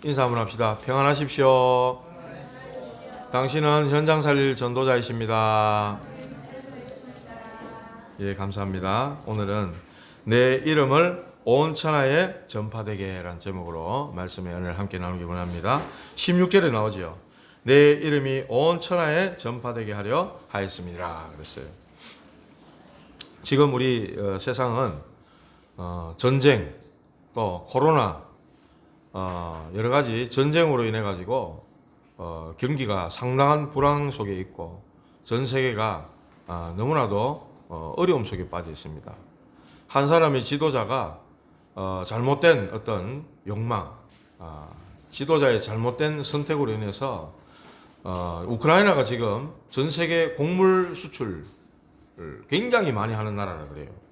인사 한번 합시다. 평안하십시오. 당신은 현장 살릴 전도자이십니다. 예, 감사합니다. 오늘은 내 이름을 온 천하에 전파되게 라는 제목으로 말씀의 은혜를 함께 나누기 원합니다. 16절에 나오죠. 내 이름이 온 천하에 전파되게 하려 하였습니다. 그랬어요. 지금 우리 세상은 전쟁, 또 코로나, 여러 가지 전쟁으로 인해 가지고 경기가 상당한 불황 속에 있고 전 세계가 너무나도 어려움 속에 빠져 있습니다. 한 사람의 지도자가 잘못된 어떤 욕망, 지도자의 잘못된 선택으로 인해서 우크라이나가 지금 전 세계 곡물 수출을 굉장히 많이 하는 나라라 그래요.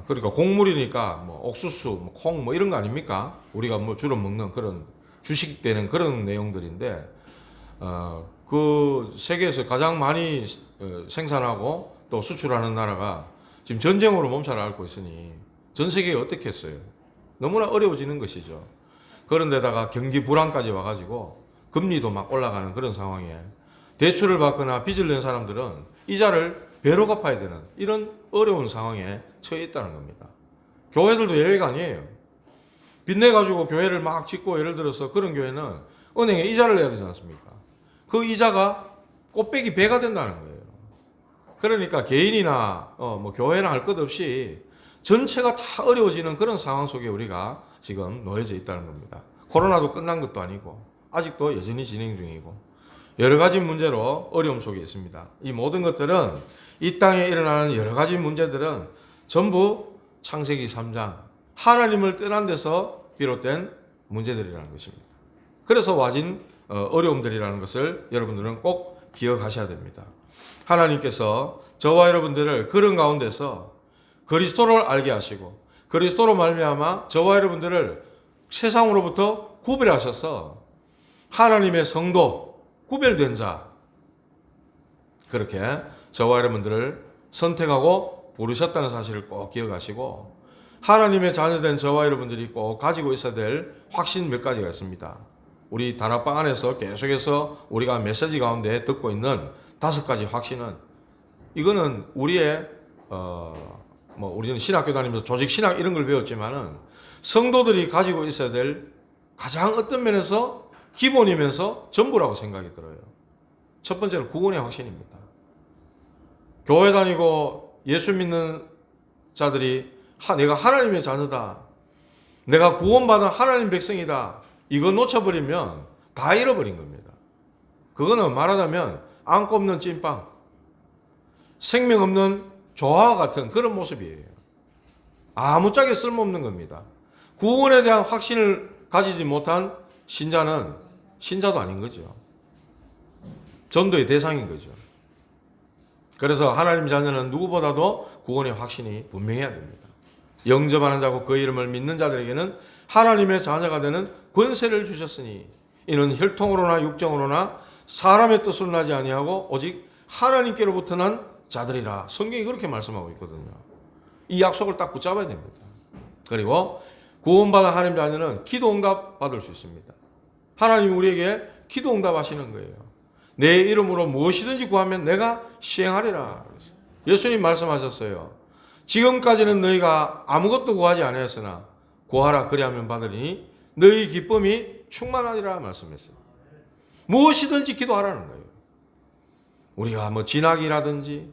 그러니까 곡물이니까 뭐 옥수수, 콩 이런 거 아닙니까? 우리가 뭐 주로 먹는 그런 주식되는 그런 내용들인데 그 세계에서 가장 많이 생산하고 또 수출하는 나라가 지금 전쟁으로 몸살을 앓고 있으니 전 세계에 어떻게 했어요? 너무나 어려워지는 것이죠. 그런데다가 경기 불황까지 와가지고 금리도 막 올라가는 그런 상황에 대출을 받거나 빚을 낸 사람들은 이자를 배로 갚아야 되는 이런 어려운 상황에 처해 있다는 겁니다. 교회들도 예외가 아니에요. 빚내가지고 교회를 막 짓고 예를 들어서 그런 교회는 은행에 이자를 내야 되지 않습니까? 그 이자가 꽃배기 배가 된다는 거예요. 그러니까 개인이나 뭐 교회나 할 것 없이 전체가 다 어려워지는 그런 상황 속에 우리가 지금 놓여져 있다는 겁니다. 코로나도 끝난 것도 아니고 아직도 여전히 진행 중이고 여러 가지 문제로 어려움 속에 있습니다. 이 모든 것들은 이 땅에 일어나는 여러 가지 문제들은 전부 창세기 3장 하나님을 떠난 데서 비롯된 문제들이라는 것입니다. 그래서 와진 어려움들이라는 것을 여러분들은 꼭 기억하셔야 됩니다. 하나님께서 저와 여러분들을 그런 가운데서 그리스도를 알게 하시고 그리스도로 말미암아 저와 여러분들을 세상으로부터 구별하셔서 하나님의 성도, 구별된 자, 그렇게 저와 여러분들을 선택하고 부르셨다는 사실을 꼭 기억하시고 하나님의 자녀된 저와 여러분들이 꼭 가지고 있어야 될 확신 몇 가지가 있습니다. 우리 다락방 안에서 계속해서 우리가 메시지 가운데 듣고 있는 5가지 확신은 이거는 우리의 우리는 신학교 다니면서 조직 신학 이런 걸 배웠지만은 성도들이 가지고 있어야 될 가장 어떤 면에서 기본이면서 전부라고 생각이 들어요. 첫 번째는 구원의 확신입니다. 교회 다니고 예수 믿는 자들이 내가 하나님의 자녀다. 내가 구원받은 하나님 백성이다. 이거 놓쳐버리면 다 잃어버린 겁니다. 그거는 말하자면 안고 없는 찐빵, 생명 없는 조화와 같은 그런 모습이에요. 아무짝에 쓸모없는 겁니다. 구원에 대한 확신을 가지지 못한 신자는 신자도 아닌 거죠. 전도의 대상인 거죠. 그래서 하나님 자녀는 누구보다도 구원의 확신이 분명해야 됩니다. 영접하는 자고 그 이름을 믿는 자들에게는 하나님의 자녀가 되는 권세를 주셨으니 이는 혈통으로나 육정으로나 사람의 뜻으로 나지 아니하고 오직 하나님께로부터 난 자들이라. 성경이 그렇게 말씀하고 있거든요. 이 약속을 딱 붙잡아야 됩니다. 그리고 구원받은 하나님 자녀는 기도 응답 받을 수 있습니다. 하나님이 우리에게 기도 응답하시는 거예요. 내 이름으로 무엇이든지 구하면 내가 시행하리라. 예수님 말씀하셨어요. 지금까지는 너희가 아무것도 구하지 아니하였으나 구하라 그리하면 받으리니 너희 기쁨이 충만하리라 말씀했어요. 무엇이든지 기도하라는 거예요. 우리가 뭐 진학이라든지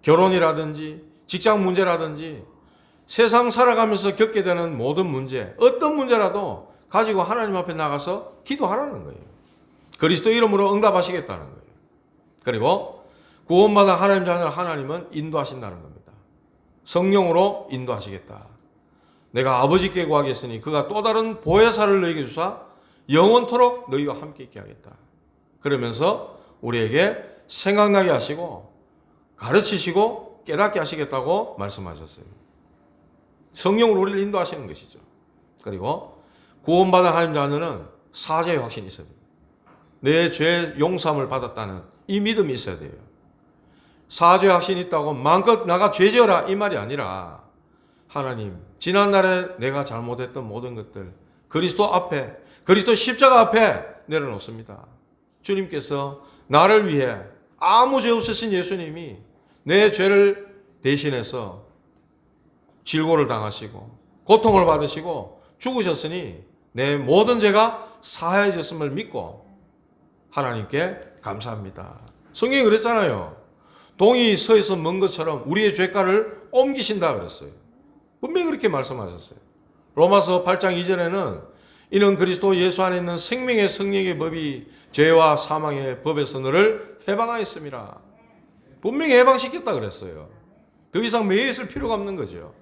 결혼이라든지 직장 문제라든지 세상 살아가면서 겪게 되는 모든 문제, 어떤 문제라도 가지고 하나님 앞에 나가서 기도하라는 거예요. 그리스도 이름으로 응답하시겠다는 거예요. 그리고 구원받은 하나님 자녀를 하나님은 인도하신다는 겁니다. 성령으로 인도하시겠다. 내가 아버지께 구하겠으니 그가 또 다른 보혜사를 너희에게 주사 영원토록 너희와 함께 있게 하겠다. 그러면서 우리에게 생각나게 하시고 가르치시고 깨닫게 하시겠다고 말씀하셨어요. 성령으로 우리를 인도하시는 것이죠. 그리고 구원받은 하나님 자녀는 사죄의 확신이 있어야 돼요. 내 죄 용서함을 받았다는 이 믿음이 있어야 돼요. 사죄 확신이 있다고 마음껏 나가 죄지어라 이 말이 아니라 하나님 지난날에 내가 잘못했던 모든 것들 그리스도 앞에 그리스도 십자가 앞에 내려놓습니다. 주님께서 나를 위해 아무 죄 없으신 예수님이 내 죄를 대신해서 질고를 당하시고 고통을 받으시고 죽으셨으니 내 모든 죄가 사하여졌음을 믿고 하나님께 감사합니다. 성경이 그랬잖아요. 동이 서에서 먼 것처럼 우리의 죄가를 옮기신다 그랬어요. 분명히 그렇게 말씀하셨어요. 로마서 8장 2절에는 이는 그리스도 예수 안에 있는 생명의 성령의 법이 죄와 사망의 법에서 너를 해방하였습니다. 분명히 해방시켰다 그랬어요. 더 이상 매여 있을 필요가 없는 거죠.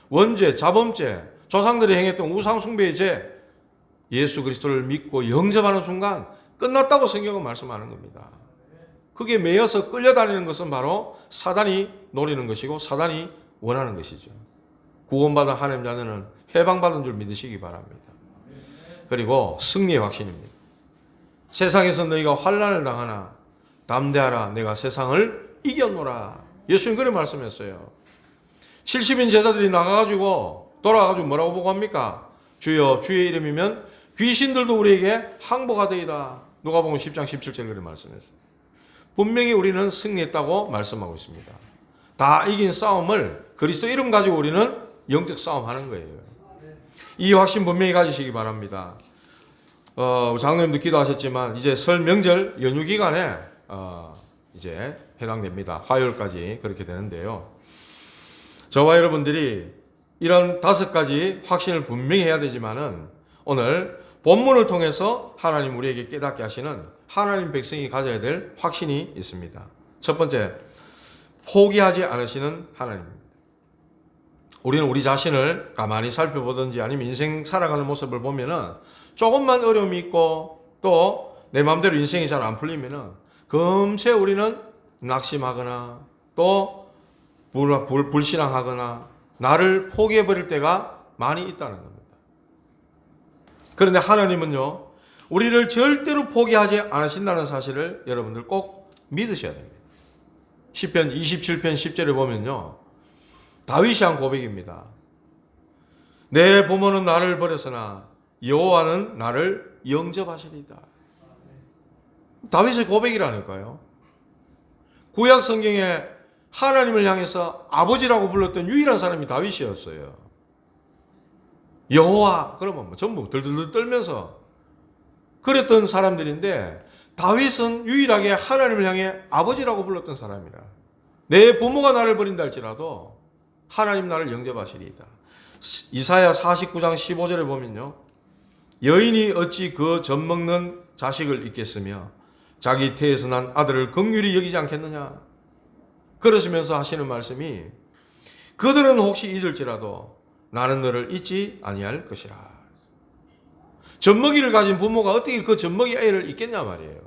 원죄, 자범죄, 조상들이 행했던 우상숭배의 죄, 예수 그리스도를 믿고 영접하는 순간 끝났다고 성경은 말씀하는 겁니다. 그게 매여서 끌려다니는 것은 바로 사단이 노리는 것이고 사단이 원하는 것이죠. 구원받은 하나님 자녀는 해방받은 줄 믿으시기 바랍니다. 그리고 승리의 확신입니다. 세상에서 너희가 환난을 당하나 담대하라, 내가 세상을 이겼노라. 예수님 그렇게 말씀했어요. 70인 제자들이 나가가지고 돌아가가지고 뭐라고 보고 합니까? 주여, 주의 이름이면 귀신들도 우리에게 항복하되이다. 누가복음 10장 17절 그렇게 말씀했어요. 분명히 우리는 승리했다고 말씀하고 있습니다. 다 이긴 싸움을 그리스도 이름 가지고 우리는 영적 싸움하는 거예요. 이 확신 분명히 가지시기 바랍니다. 장로님도 기도하셨지만 이제 설 명절 연휴 기간에 이제 해당됩니다. 화요일까지 그렇게 되는데요. 저와 여러분들이 이런 5가지 확신을 분명히 해야 되지만은 오늘 본문을 통해서 하나님 우리에게 깨닫게 하시는 하나님 백성이 가져야 될 확신이 있습니다. 첫 번째, 포기하지 않으시는 하나님입니다. 우리는 우리 자신을 가만히 살펴보든지 아니면 인생 살아가는 모습을 보면은 조금만 어려움이 있고 또 내 마음대로 인생이 잘 안 풀리면은 금세 우리는 낙심하거나 또 불신앙하거나 나를 포기해버릴 때가 많이 있다는 겁니다. 그런데 하나님은요, 우리를 절대로 포기하지 않으신다는 사실을 여러분들 꼭 믿으셔야 됩니다. 시편 27편 10절에 보면요, 다윗이 한 고백입니다. 내 부모는 나를 버렸으나 여호와는 나를 영접하시리다. 다윗의 고백이라니까요. 구약 성경에 하나님을 향해서 아버지라고 불렀던 유일한 사람이 다윗이었어요. 여호와 그러면 뭐 전부 들들들 떨면서 그랬던 사람들인데 다윗은 유일하게 하나님을 향해 아버지라고 불렀던 사람이라. 내 부모가 나를 버린다 할지라도 하나님 나를 영접하시리이다. 이사야 49장 15절에 보면요, 여인이 어찌 그 젖먹는 자식을 잊겠으며 자기 태에서 난 아들을 긍휼히 여기지 않겠느냐. 그러시면서 하시는 말씀이 그들은 혹시 잊을지라도 나는 너를 잊지 아니할 것이라. 젖먹이를 가진 부모가 어떻게 그 젖먹이 애를 잊겠냐 말이에요.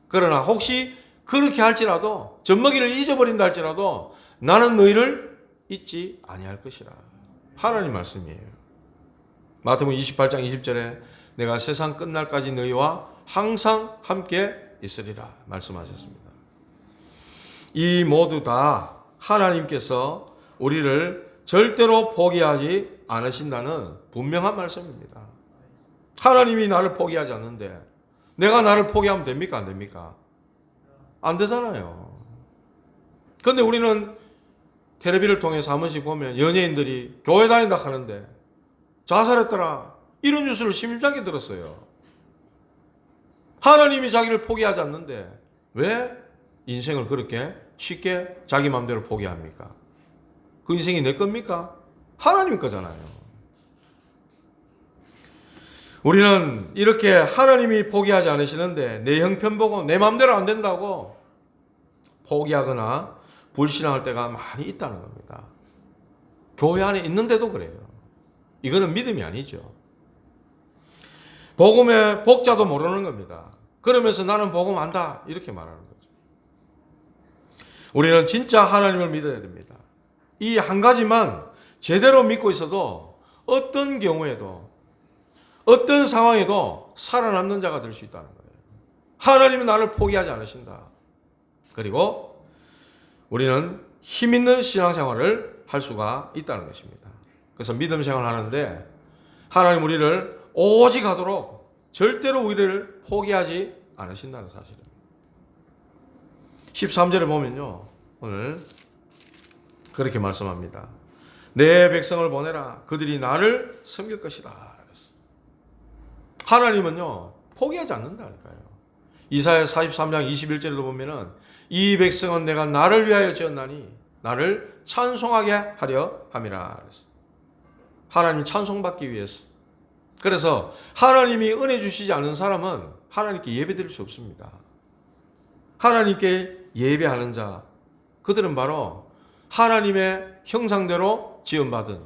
그러나 혹시 그렇게 할지라도 젖먹이를 잊어버린다 할지라도 나는 너희를 잊지 아니할 것이라. 하나님 말씀이에요. 마태복음 28장 20절에 내가 세상 끝날까지 너희와 항상 함께 있으리라 말씀하셨습니다. 이 모두 다 하나님께서 우리를 절대로 포기하지 않으신다는 분명한 말씀입니다. 하나님이 나를 포기하지 않는데 내가 나를 포기하면 됩니까? 안 됩니까? 안 되잖아요. 그런데 우리는 텔레비를 통해서 한 번씩 보면 연예인들이 교회 다닌다 하는데 자살했더라, 이런 뉴스를 심심찮게 들었어요. 하나님이 자기를 포기하지 않는데 왜 인생을 그렇게 쉽게 자기 마음대로 포기합니까? 그 인생이 내 겁니까? 하나님 거잖아요. 우리는 이렇게 하나님이 포기하지 않으시는데 내 형편 보고 내 마음대로 안 된다고 포기하거나 불신앙할 때가 많이 있다는 겁니다. 교회 안에 있는데도 그래요. 이거는 믿음이 아니죠. 복음의 복자도 모르는 겁니다. 그러면서 나는 복음 안다 이렇게 말하는 거죠. 우리는 진짜 하나님을 믿어야 됩니다. 이 한 가지만 제대로 믿고 있어도 어떤 경우에도 어떤 상황에도 살아남는 자가 될 수 있다는 거예요. 하나님은 나를 포기하지 않으신다. 그리고 우리는 힘 있는 신앙생활을 할 수가 있다는 것입니다. 그래서 믿음 생활을 하는데 하나님 우리를 오직 하도록 절대로 우리를 포기하지 않으신다는 사실입니다. 13절에 보면요, 오늘 그렇게 말씀합니다. 내 백성을 보내라. 그들이 나를 섬길 것이다. 하나님은요, 포기하지 않는다니까요. 이사야 43장 21절에도 보면은 이 백성은 내가 나를 위하여 지었나니 나를 찬송하게 하려 함이라. 하나님 찬송받기 위해서. 그래서 하나님이 은혜 주시지 않은 사람은 하나님께 예배드릴 수 없습니다. 하나님께 예배하는 자, 그들은 바로 하나님의 형상대로 지음받은,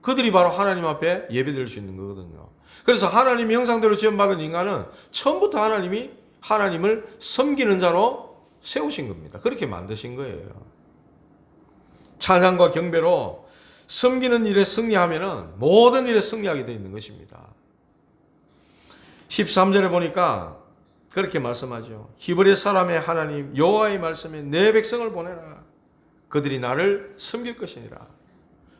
그들이 바로 하나님 앞에 예배드릴 수 있는 거거든요. 그래서 하나님의 형상대로 지음받은 인간은 처음부터 하나님이 하나님을 섬기는 자로 세우신 겁니다. 그렇게 만드신 거예요. 찬양과 경배로 섬기는 일에 승리하면은 모든 일에 승리하게 되어 있는 것입니다. 13절에 보니까 그렇게 말씀하죠. 히브리 사람의 하나님 여호와의 말씀에 내 백성을 보내라. 그들이 나를 섬길 것이니라.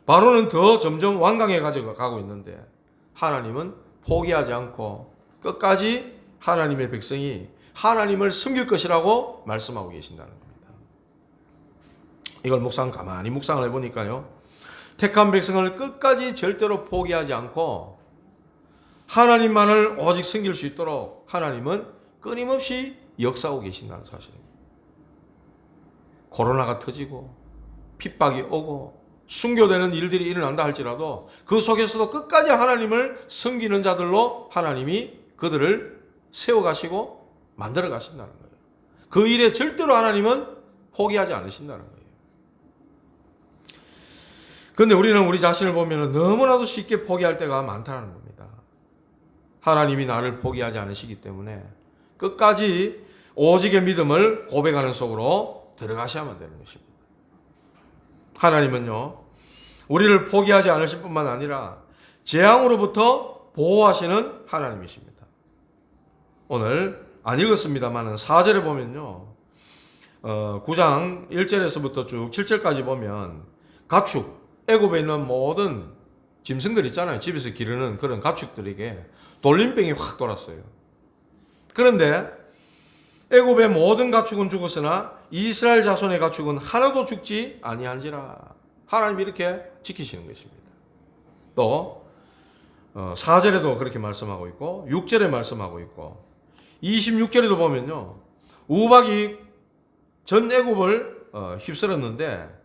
바로는 더 점점 완강해 가고 있는데 하나님은 포기하지 않고 끝까지 하나님의 백성이 하나님을 섬길 것이라고 말씀하고 계신다는 겁니다. 이걸 가만히 묵상을 해보니까요, 택한 백성을 끝까지 절대로 포기하지 않고 하나님만을 오직 섬길 수 있도록 하나님은 끊임없이 역사하고 계신다는 사실입니다. 코로나가 터지고 핍박이 오고 순교되는 일들이 일어난다 할지라도 그 속에서도 끝까지 하나님을 섬기는 자들로 하나님이 그들을 세워가시고 만들어 가신다는 거예요. 그 일에 절대로 하나님은 포기하지 않으신다는 거예요. 그런데 우리는 우리 자신을 보면 너무나도 쉽게 포기할 때가 많다는 겁니다. 하나님이 나를 포기하지 않으시기 때문에 끝까지 오직의 믿음을 고백하는 속으로 들어가셔야만 되는 것입니다. 하나님은요, 우리를 포기하지 않으실 뿐만 아니라 재앙으로부터 보호하시는 하나님이십니다. 오늘 안 읽었습니다만 4절에 보면요, 9장 1절에서부터 쭉 7절까지 보면 가축, 애굽에 있는 모든 짐승들 있잖아요. 집에서 기르는 그런 가축들에게 돌림병이 확 돌았어요. 그런데 애굽의 모든 가축은 죽었으나 이스라엘 자손의 가축은 하나도 죽지 아니한지라. 하나님이 이렇게 지키시는 것입니다. 또 4절에도 그렇게 말씀하고 있고 6절에 말씀하고 있고 26절에도 보면요, 우박이 전 애굽을 휩쓸었는데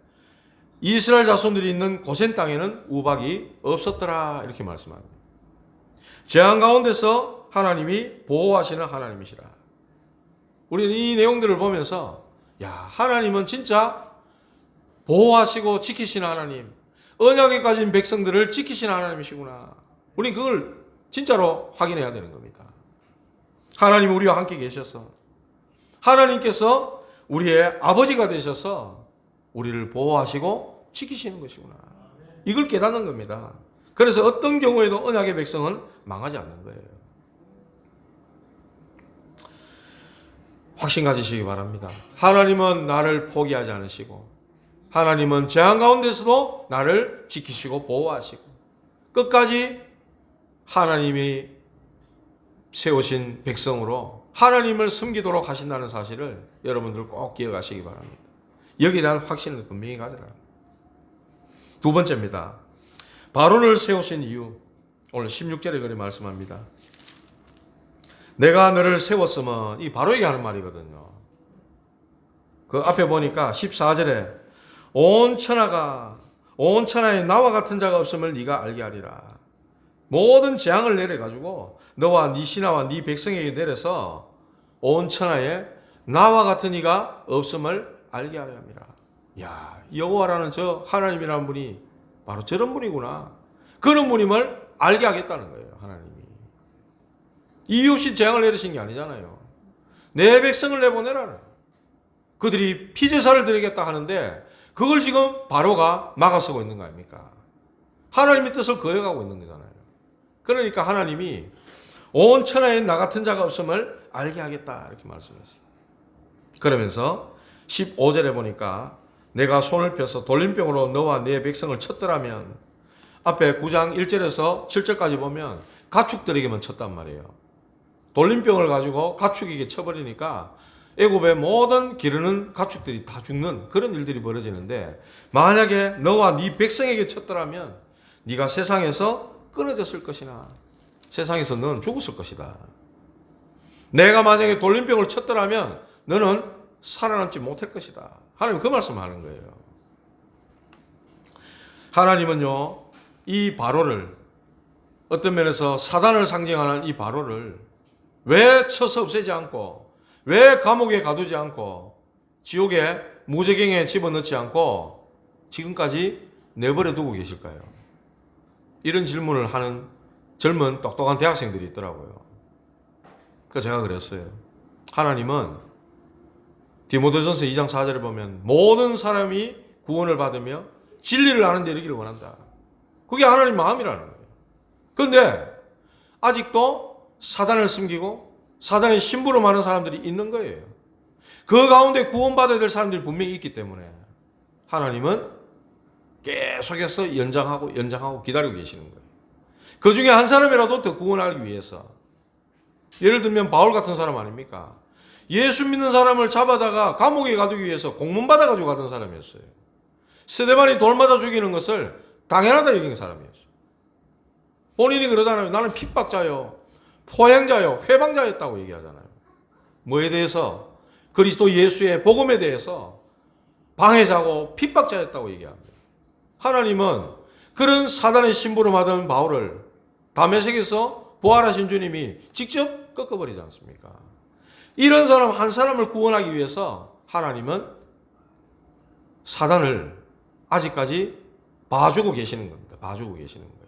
이스라엘 자손들이 있는 고센 땅에는 우박이 없었더라, 이렇게 말씀합니다. 재앙 가운데서 하나님이 보호하시는 하나님이시라. 우리는 이 내용들을 보면서 야, 하나님은 진짜 보호하시고 지키시는 하나님, 언약에 가진 백성들을 지키시는 하나님이시구나. 우리는 그걸 진짜로 확인해야 되는 겁니다. 하나님 우리와 함께 계셔서, 하나님께서 우리의 아버지가 되셔서 우리를 보호하시고 지키시는 것이구나. 이걸 깨닫는 겁니다. 그래서 어떤 경우에도 언약의 백성은 망하지 않는 거예요. 확신 가지시기 바랍니다. 하나님은 나를 포기하지 않으시고 하나님은 재앙 가운데서도 나를 지키시고 보호하시고 끝까지 하나님이 세우신 백성으로 하나님을 섬기도록 하신다는 사실을 여러분들 꼭 기억하시기 바랍니다. 여기에 대한 확신을 분명히 가져라. 두 번째입니다. 바로를 세우신 이유, 오늘 16절에 그렇게 말씀합니다. 내가 너를 세웠으면, 이 바로에게 하는 말이거든요. 그 앞에 보니까 14절에 온 천하에 나와 같은 자가 없음을 네가 알게 하리라. 모든 재앙을 내려가지고 너와 네 신하와 네 백성에게 내려서 온 천하에 나와 같은 이가 없음을 알게 하려 함이라. 야, 여호와라는 저 하나님이라는 분이 바로 저런 분이구나. 그런 분임을 알게 하겠다는 거예요, 하나님이. 이유 없이 재앙을 내리신 게 아니잖아요. 내 백성을 내보내라. 그들이 피제사를 드리겠다 하는데 그걸 지금 바로가 막아서고 있는 거 아닙니까? 하나님의 뜻을 거역하고 있는 거잖아요. 그러니까 하나님이 온 천하에 나 같은 자가 없음을 알게 하겠다, 이렇게 말씀했어요. 그러면서 15절에 보니까 내가 손을 펴서 돌림병으로 너와 내 백성을 쳤더라면, 앞에 9장 1절에서 7절까지 보면 가축들에게만 쳤단 말이에요. 돌림병을 가지고 가축에게 쳐버리니까 애굽의 모든 기르는 가축들이 다 죽는 그런 일들이 벌어지는데, 만약에 너와 네 백성에게 쳤더라면 네가 세상에서 끊어졌을 것이나 세상에서 너는 죽었을 것이다. 내가 만약에 돌림병을 쳤더라면 너는 살아남지 못할 것이다. 하나님 그 말씀을 하는 거예요. 하나님은요, 이 바로를, 어떤 면에서 사단을 상징하는 이 바로를 왜 쳐서 없애지 않고, 왜 감옥에 가두지 않고, 지옥의 무저갱에 집어넣지 않고 지금까지 내버려 두고 계실까요? 이런 질문을 하는 젊은 똑똑한 대학생들이 있더라고요. 그래서 제가 그랬어요. 하나님은 디모데전서 2장 4절에 보면 모든 사람이 구원을 받으며 진리를 아는 데 이르기를 원한다. 그게 하나님 마음이라는 거예요. 그런데 아직도 사단을 숨기고 사단의 심부름하는 사람들이 있는 거예요. 그 가운데 구원받아야 될 사람들이 분명히 있기 때문에 하나님은 계속해서 연장하고 기다리고 계시는 거예요. 그 중에 한 사람이라도 더 구원하기 위해서, 예를 들면 바울 같은 사람 아닙니까? 예수 믿는 사람을 잡아다가 감옥에 가두기 위해서 공문 받아가지고 가던 사람이었어요. 스데반이 돌 맞아 죽이는 것을 당연하다 여기는 사람이었어요. 본인이 그러잖아요. 나는 핍박자요, 포행자요, 회방자였다고 얘기하잖아요. 뭐에 대해서? 그리스도 예수의 복음에 대해서 방해자고 핍박자였다고 얘기합니다. 하나님은 그런 사단의 심부름하던 바울을 다메섹에서 부활하신 주님이 직접 꺾어버리지 않습니까? 이런 사람 한 사람을 구원하기 위해서 하나님은 사단을 아직까지 봐주고 계시는 겁니다. 봐주고 계시는 거예요.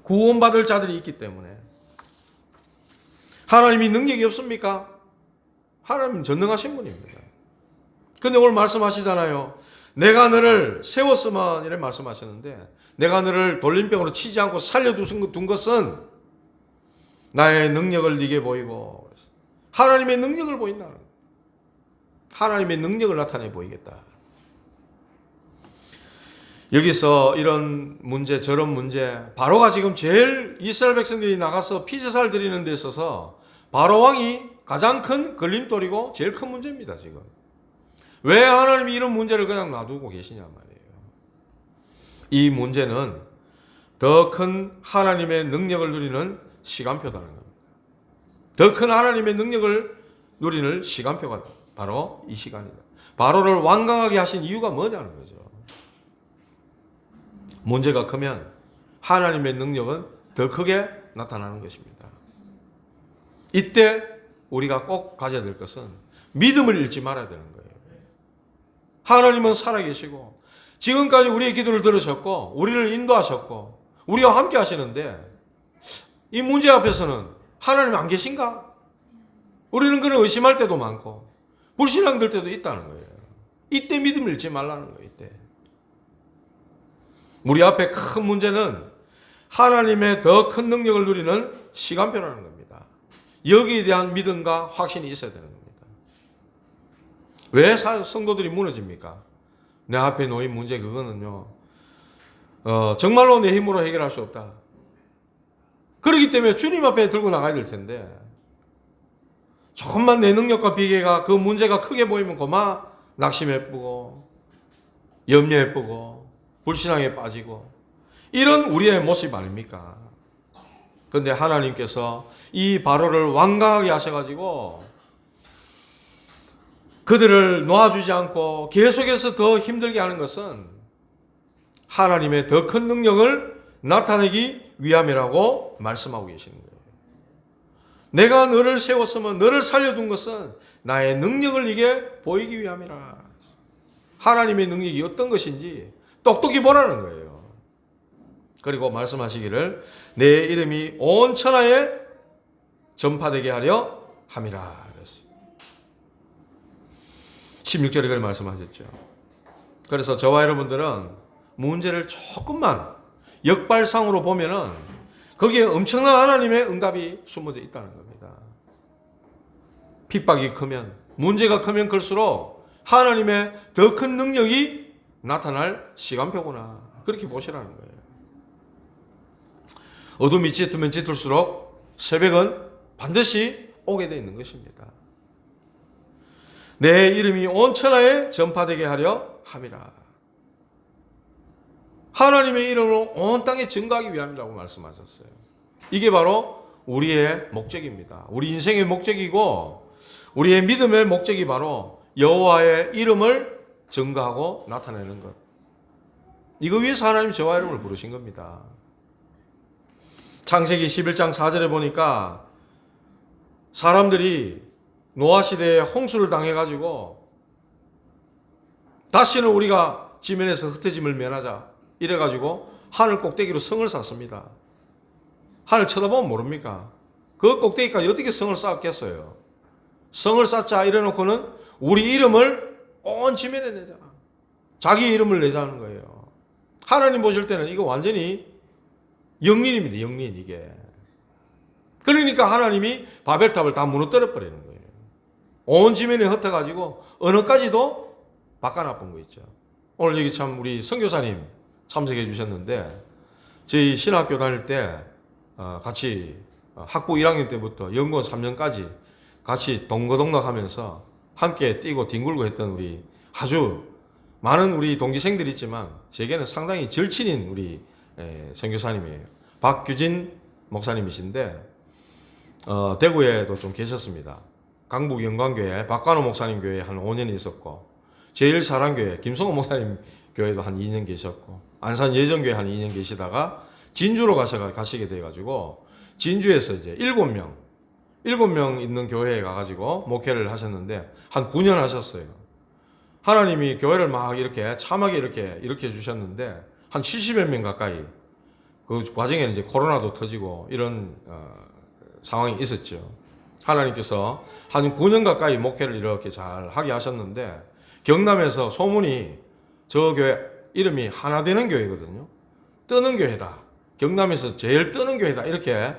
구원받을 자들이 있기 때문에. 하나님이 능력이 없습니까? 하나님은 전능하신 분입니다. 근데 오늘 말씀하시잖아요. 내가 너를 세웠으면, 이런 말씀하셨는데, 내가 너를 돌림병으로 치지 않고 살려둔 것은 나의 능력을 네게 보이고, 하나님의 능력을 보인다는 거예요. 하나님의 능력을 나타내 보이겠다. 여기서 이런 문제, 저런 문제, 바로가 지금 제일 이스라엘 백성들이 나가서 피제사를 드리는 데 있어서 바로 왕이 가장 큰 걸림돌이고 제일 큰 문제입니다. 지금 왜 하나님이 이런 문제를 그냥 놔두고 계시냐 말이에요. 이 문제는 더 큰 하나님의 능력을 누리는 시간표다는 겁니다. 더 큰 하나님의 능력을 누리는 시간표가 바로 이 시간이다. 바로를 완강하게 하신 이유가 뭐냐는 거죠. 문제가 크면 하나님의 능력은 더 크게 나타나는 것입니다. 이때 우리가 꼭 가져야 될 것은 믿음을 잃지 말아야 되는 거예요. 하나님은 살아계시고 지금까지 우리의 기도를 들으셨고 우리를 인도하셨고 우리와 함께 하시는데, 이 문제 앞에서는 하나님 안 계신가? 우리는 그런 의심할 때도 많고 불신앙 들 때도 있다는 거예요. 이때 믿음을 잃지 말라는 거예요. 이때 우리 앞에 큰 문제는 하나님의 더 큰 능력을 누리는 시간표라는 겁니다. 여기에 대한 믿음과 확신이 있어야 되는 겁니다. 왜 성도들이 무너집니까? 내 앞에 놓인 문제 그거는요, 정말로 내 힘으로 해결할 수 없다. 그렇기 때문에 주님 앞에 들고 나가야 될 텐데, 조금만 내 능력과 비계가 그 문제가 크게 보이면 그만 낙심해 뿌고 염려해 뿌고 불신앙에 빠지고 이런 우리의 모습 아닙니까? 그런데 하나님께서 이 바로를 완강하게 하셔가지고 그들을 놓아주지 않고 계속해서 더 힘들게 하는 것은 하나님의 더 큰 능력을 나타내기 위함이라고 말씀하고 계시는 거예요. 내가 너를 세웠으면, 너를 살려둔 것은 나의 능력을 네게 보이기 위함이라. 하나님의 능력이 어떤 것인지 똑똑히 보라는 거예요. 그리고 말씀하시기를 내 이름이 온 천하에 전파되게 하려 함이라. 16절에 그렇게 말씀하셨죠. 그래서 저와 여러분들은 문제를 조금만 역발상으로 보면은 거기에 엄청난 하나님의 응답이 숨어져 있다는 겁니다. 핍박이 크면, 문제가 크면 클수록 하나님의 더 큰 능력이 나타날 시간표구나. 그렇게 보시라는 거예요. 어둠이 짙으면 짙을수록 새벽은 반드시 오게 되어 있는 것입니다. 내 이름이 온 천하에 전파되게 하려 함이라. 하나님의 이름을 온 땅에 증거하기 위함이라고 말씀하셨어요. 이게 바로 우리의 목적입니다. 우리 인생의 목적이고 우리의 믿음의 목적이 바로 여호와의 이름을 증거하고 나타내는 것. 이거 위해서 하나님 저와 이름을 부르신 겁니다. 창세기 11장 4절에 보니까 사람들이 노아 시대에 홍수를 당해가지고 다시는 우리가 지면에서 흩어짐을 면하자 이래가지고 하늘 꼭대기로 성을 쌓습니다. 하늘 쳐다보면 모릅니까? 그 꼭대기까지 어떻게 성을 쌓았겠어요? 성을 쌓자 이래놓고는 우리 이름을 온 지면에 내자. 자기 이름을 내자는 거예요. 하나님 보실 때는 이거 완전히 영린입니다. 영린 이게. 그러니까 하나님이 바벨탑을 다 무너뜨려 버리는 거예요. 온 지면에 흩어가지고 언어까지도 바꿔놔본 거 있죠. 오늘 여기 참 우리 선교사님 참석해 주셨는데 저희 신학교 다닐 때 같이 학부 1학년 때부터 연구원 3년까지 같이 동거동락하면서 함께 뛰고 뒹굴고 했던 우리 아주 많은 우리 동기생들이 있지만 제게는 상당히 절친인 우리 선교사님이에요. 박규진 목사님이신데 대구에도 좀 계셨습니다. 강북 영광교회 박관호 목사님 교회에 한 5년 있었고 제일 사랑교회 김성호 목사님 교회도 한 2년 계셨고 안산 예정교회 한 2년 계시다가 진주로 가시게 돼가지고 진주에서 이제 7명 있는 교회에 가가지고 목회를 하셨는데 한 9년 하셨어요. 하나님이 교회를 막 이렇게 참하게 이렇게 주셨는데 한 70여 명 가까이 그 과정에는 이제 코로나도 터지고 이런 상황이 있었죠. 하나님께서 한 9년 가까이 목회를 이렇게 잘 하게 하셨는데 경남에서 소문이 저 교회 이름이 하나 되는 교회거든요. 뜨는 교회다. 경남에서 제일 뜨는 교회다. 이렇게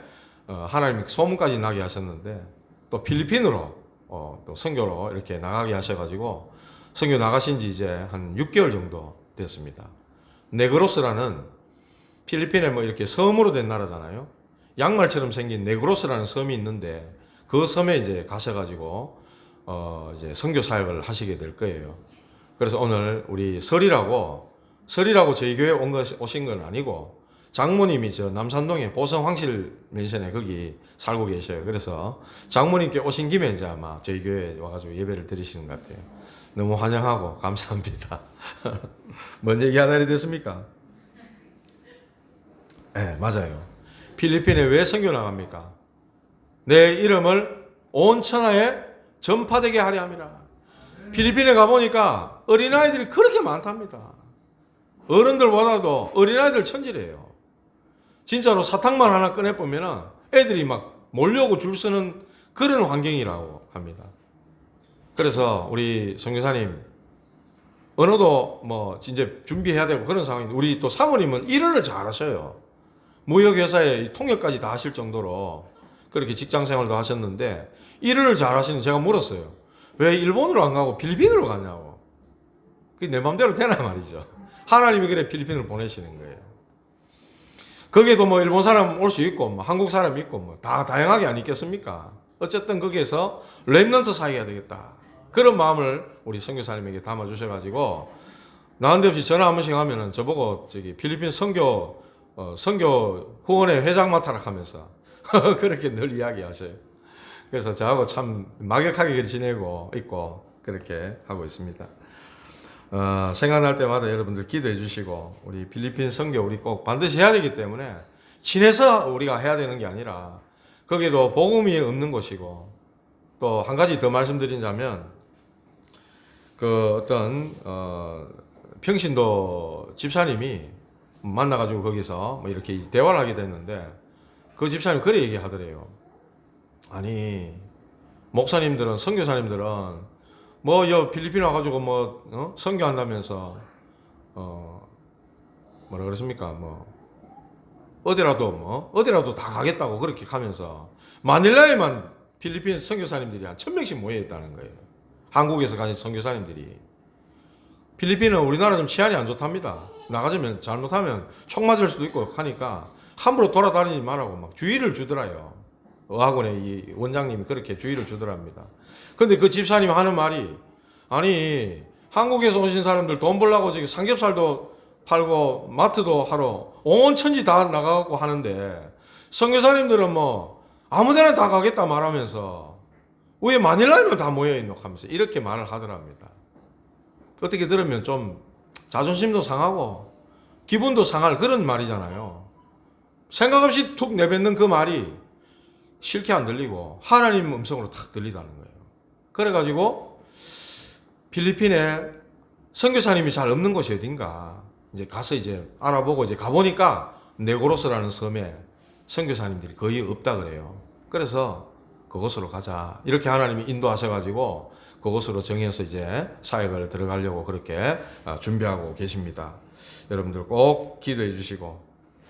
하나님이 소문까지 나게 하셨는데 또 필리핀으로 또 선교로 이렇게 나가게 하셔가지고 선교 나가신 지 이제 한 6개월 정도 됐습니다. 네그로스라는 필리핀에 뭐 이렇게 섬으로 된 나라잖아요. 양말처럼 생긴 네그로스라는 섬이 있는데 그 섬에 이제 가셔가지고 이제 선교 사역을 하시게 될 거예요. 그래서 오늘 우리 설이라고 저희 교회 오신 건 아니고 장모님이 저 남산동에 보성 황실 맨션에 거기 살고 계셔요. 그래서 장모님께 오신 김에 이제 아마 저희 교회에 와가지고 예배를 드리시는 것 같아요. 너무 환영하고 감사합니다. 뭔 얘기 하나 됐습니까? 네, 맞아요. 필리핀에 왜 선교 나갑니까? 내 이름을 온 천하에 전파되게 하려 함이라. 필리핀에 가보니까 어린아이들이 그렇게 많답니다. 어른들보다도 어린아이들 천지래요. 진짜로 사탕만 하나 꺼내보면 애들이 막 몰려오고 줄 서는 그런 환경이라고 합니다. 그래서 우리 선교사님 언어도 뭐 이제 준비해야 되고 그런 상황인데 우리 또 사모님은 일을 잘하셔요. 무역회사에 통역까지 다 하실 정도로 그렇게 직장생활도 하셨는데 일을 잘하시는 제가 물었어요. 왜 일본으로 안 가고 필리핀으로 갔냐고. 그게 내 맘대로 되나 말이죠. 하나님이 그래 필리핀을 보내시는 거예요. 거기에도 뭐 일본 사람 올 수 있고 뭐 한국 사람 있고 뭐 다 다양하게 안 있겠습니까? 어쨌든 거기에서 렘넌트 사회가 되겠다. 그런 마음을 우리 선교사님에게 담아 주셔가지고 난데없이 전화 한 번씩 하면은 저보고 저기 필리핀 선교 후원회 회장 맡아라 하면서 그렇게 늘 이야기하셔요. 그래서 저하고 참 막역하게 지내고 있고 그렇게 하고 있습니다. 생각날 때마다 여러분들 기도해 주시고 우리 필리핀 선교 우리 꼭 반드시 해야 되기 때문에 친해서 우리가 해야 되는 게 아니라 거기도 복음이 없는 곳이고 또 한 가지 더 말씀드리자면 그 어떤 평신도 집사님이 만나가지고 거기서 뭐 이렇게 대화를 하게 됐는데 그 집사님 그래 얘기하더래요. 아니 목사님들은 선교사님들은 뭐 여 필리핀 와가지고 뭐 선교한다면서 뭐라 그랬습니까 뭐 어디라도 다 가겠다고 그렇게 하면서 마닐라에만 필리핀 선교사님들이 한 1000명씩 모여 있다는 거예요. 한국에서 가신 선교사님들이. 필리핀은 우리나라 좀 치안이 안 좋답니다. 나가자면 잘못하면 총 맞을 수도 있고 하니까 함부로 돌아다니지 말라고 막 주의를 주더라요. 의학원의 이 원장님이 그렇게 주의를 주더랍니다. 근데 그 집사님이 하는 말이, 아니 한국에서 오신 사람들 돈 벌려고 저기 삼겹살도 팔고 마트도 하러 온 천지 다 나가갖고 하는데 선교사님들은 뭐 아무데나 다 가겠다 말하면서 왜 마닐라에만 다 모여있노 하면서 이렇게 말을 하더랍니다. 어떻게 들으면 좀 자존심도 상하고 기분도 상할 그런 말이잖아요. 생각 없이 툭 내뱉는 그 말이 싫게 안 들리고 하나님 음성으로 탁 들리다는 거예요. 그래가지고 필리핀에 선교사님이 잘 없는 곳이 어딘가 이제 가서 이제 알아보고 이제 가보니까 네고로스라는 섬에 선교사님들이 거의 없다 그래요. 그래서 그곳으로 가자 이렇게 하나님이 인도하셔가지고 그곳으로 정해서 이제 사역을 들어가려고 그렇게 준비하고 계십니다. 여러분들 꼭 기도해 주시고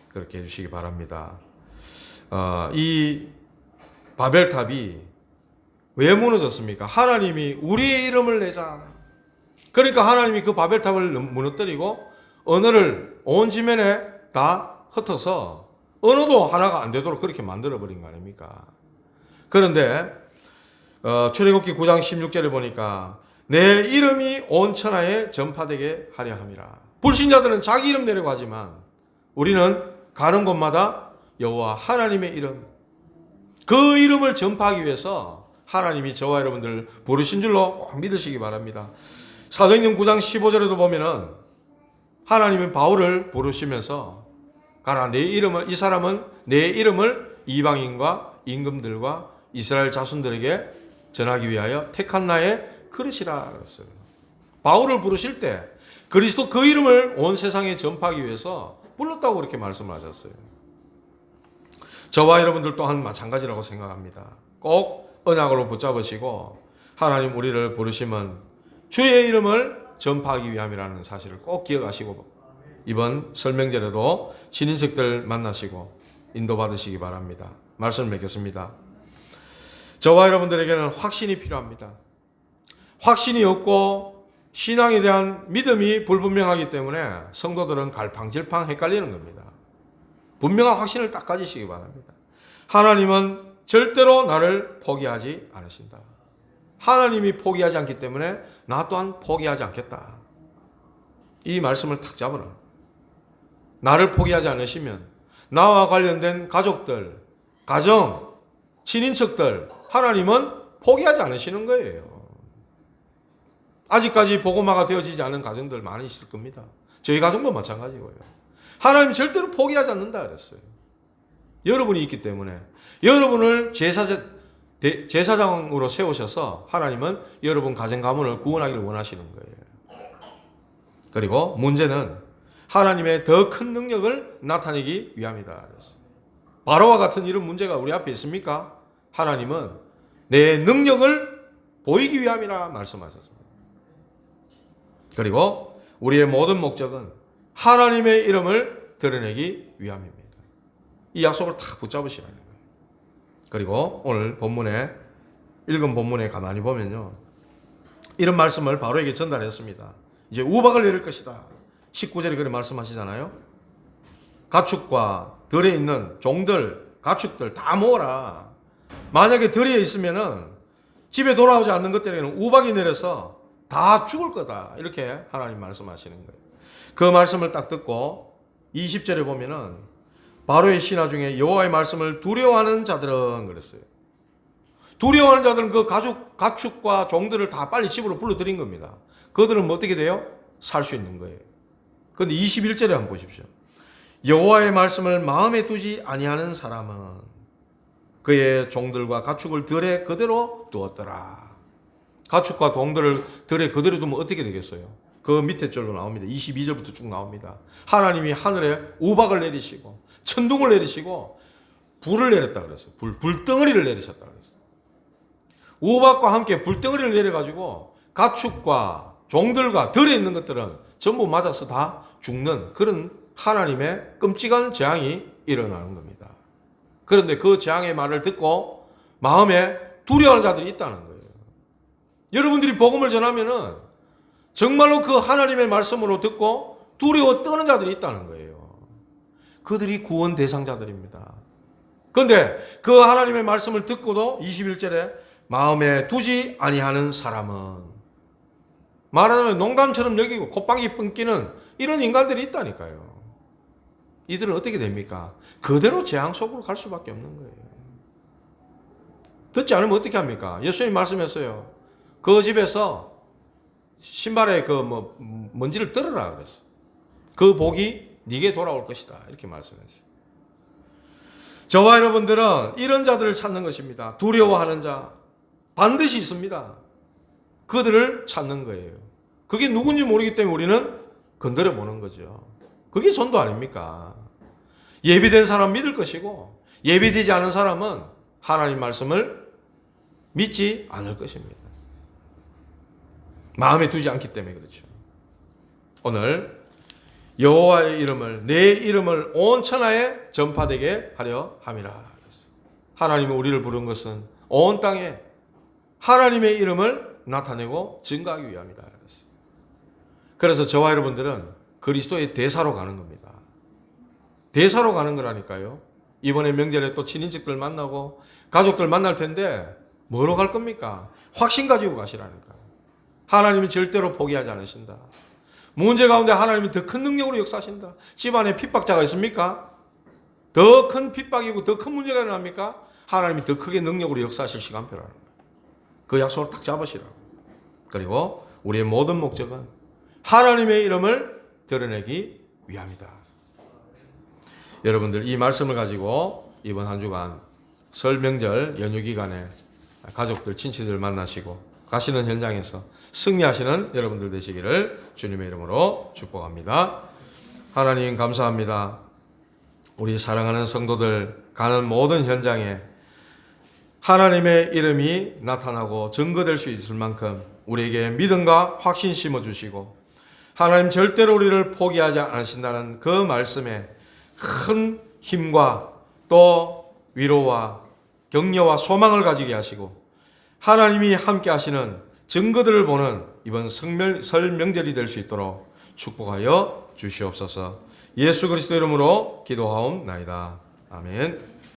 그렇게 해주시기 바랍니다. 이 바벨탑이 왜 무너졌습니까? 하나님이 우리의 이름을 내자. 그러니까 하나님이 그 바벨탑을 무너뜨리고 언어를 온 지면에 다 흩어서 언어도 하나가 안 되도록 그렇게 만들어버린 거 아닙니까? 그런데 출애굽기 9장 16절에 보니까 내 이름이 온 천하에 전파되게 하려 함이라. 불신자들은 자기 이름 내려고 하지만 우리는 가는 곳마다 여호와 하나님의 이름, 그 이름을 전파하기 위해서 하나님이 저와 여러분들 부르신 줄로 꼭 믿으시기 바랍니다. 사도행전 9장 15절에도 보면은 하나님은 바울을 부르시면서 가라, 내 이름을, 이 사람은 내 이름을 이방인과 임금들과 이스라엘 자손들에게 전하기 위하여 택한 나의 그릇이라 그랬어요. 바울을 부르실 때 그리스도 그 이름을 온 세상에 전파하기 위해서 불렀다고 그렇게 말씀을 하셨어요. 저와 여러분들 또한 마찬가지라고 생각합니다. 꼭 언약으로 붙잡으시고 하나님 우리를 부르시면 주의 이름을 전파하기 위함이라는 사실을 꼭 기억하시고 이번 설명절에도 친인척들 만나시고 인도받으시기 바랍니다. 말씀 맺겠습니다. 저와 여러분들에게는 확신이 필요합니다. 확신이 없고 신앙에 대한 믿음이 불분명하기 때문에 성도들은 갈팡질팡 헷갈리는 겁니다. 분명한 확신을 딱 가지시기 바랍니다. 하나님은 절대로 나를 포기하지 않으신다. 하나님이 포기하지 않기 때문에 나 또한 포기하지 않겠다. 이 말씀을 딱 잡으라. 나를 포기하지 않으시면 나와 관련된 가족들, 가정, 친인척들 하나님은 포기하지 않으시는 거예요. 아직까지 복음화가 되어지지 않은 가정들 많이 있을 겁니다. 저희 가정도 마찬가지고요. 하나님 절대로 포기하지 않는다 그랬어요. 여러분이 있기 때문에 여러분을 제사장으로 세우셔서 하나님은 여러분 가정 가문을 구원하기를 원하시는 거예요. 그리고 문제는 하나님의 더 큰 능력을 나타내기 위함이다 그랬어요. 바로와 같은 이런 문제가 우리 앞에 있습니까? 하나님은 내 능력을 보이기 위함이라 말씀하셨습니다. 그리고 우리의 모든 목적은 하나님의 이름을 드러내기 위함입니다. 이 약속을 다 붙잡으시라는 거예요. 그리고 오늘 본문에 읽은 본문에 가만히 보면요, 이런 말씀을 바로에게 전달했습니다. 이제 우박을 내릴 것이다. 19절에 그렇게 말씀하시잖아요. 가축과 들에 있는 종들, 가축들 다 모으라. 만약에 들에 있으면은 집에 돌아오지 않는 것들에는 우박이 내려서 다 죽을 거다. 이렇게 하나님 말씀하시는 거예요. 그 말씀을 딱 듣고 20절에 보면은 바로의 신하 중에 여호와의 말씀을 두려워하는 자들은 그랬어요. 두려워하는 자들은 그 가축과 종들을 다 빨리 집으로 불러들인 겁니다. 그들은 뭐 어떻게 돼요? 살 수 있는 거예요. 그런데 21절에 한번 보십시오. 여호와의 말씀을 마음에 두지 아니하는 사람은 그의 종들과 가축을 들에 그대로 두었더라. 가축과 종들을 들에 그대로 두면 어떻게 되겠어요? 그 밑에 절로 나옵니다. 22절부터 쭉 나옵니다. 하나님이 하늘에 우박을 내리시고 천둥을 내리시고 불을 내렸다 그랬어요. 불덩어리를 내리셨다 그랬어요. 우박과 함께 불덩어리를 내려가지고 가축과 종들과 들에 있는 것들은 전부 맞아서 다 죽는 그런 하나님의 끔찍한 재앙이 일어나는 겁니다. 그런데 그 재앙의 말을 듣고 마음에 두려워하는 자들이 있다는 거예요. 여러분들이 복음을 전하면은 정말로 그 하나님의 말씀으로 듣고 두려워 떠는 자들이 있다는 거예요. 그들이 구원 대상자들입니다. 그런데 그 하나님의 말씀을 듣고도 21절에 마음에 두지 아니하는 사람은, 말하자면 농담처럼 여기고 콧방귀 뿜기는 이런 인간들이 있다니까요. 이들은 어떻게 됩니까? 그대로 재앙 속으로 갈 수밖에 없는 거예요. 듣지 않으면 어떻게 합니까? 예수님 말씀했어요. 그 집에서 신발에 먼지를 떨어라 그랬어. 그 복이 네게 돌아올 것이다. 이렇게 말씀했어요. 저와 여러분들은 이런 자들을 찾는 것입니다. 두려워하는 자 반드시 있습니다. 그들을 찾는 거예요. 그게 누군지 모르기 때문에 우리는 건드려 보는 거죠. 그게 전도 아닙니까? 예비된 사람 믿을 것이고 예비되지 않은 사람은 하나님 말씀을 믿지 않을 것입니다. 마음에 두지 않기 때문에 그렇죠. 오늘 여호와의 이름을, 내 이름을 온 천하에 전파되게 하려 함이라. 하나님이 우리를 부른 것은 온 땅에 하나님의 이름을 나타내고 증거하기 위함이다. 그래서 저와 여러분들은 그리스도의 대사로 가는 겁니다. 대사로 가는 거라니까요. 이번에 명절에 또 친인척들 만나고 가족들 만날 텐데 뭐로 갈 겁니까? 확신 가지고 가시라니까. 하나님은 절대로 포기하지 않으신다. 문제 가운데 하나님이 더 큰 능력으로 역사하신다. 집안에 핍박자가 있습니까? 더 큰 핍박이고 더 큰 문제가 일어납니까? 하나님이 더 크게 능력으로 역사하실 시간표라는 거예요. 그 약속을 딱 잡으시라고. 그리고 우리의 모든 목적은 하나님의 이름을 드러내기 위함이다. 여러분들 이 말씀을 가지고 이번 한 주간 설 명절 연휴 기간에 가족들, 친치들 만나시고 가시는 현장에서 승리하시는 여러분들 되시기를 주님의 이름으로 축복합니다. 하나님 감사합니다. 우리 사랑하는 성도들 가는 모든 현장에 하나님의 이름이 나타나고 증거될 수 있을 만큼 우리에게 믿음과 확신 심어주시고 하나님 절대로 우리를 포기하지 않으신다는 그 말씀에 큰 힘과 또 위로와 격려와 소망을 가지게 하시고 하나님이 함께 하시는 증거들을 보는 이번 설 명절이 될 수 있도록 축복하여 주시옵소서. 예수 그리스도 이름으로 기도하옵나이다. 아멘.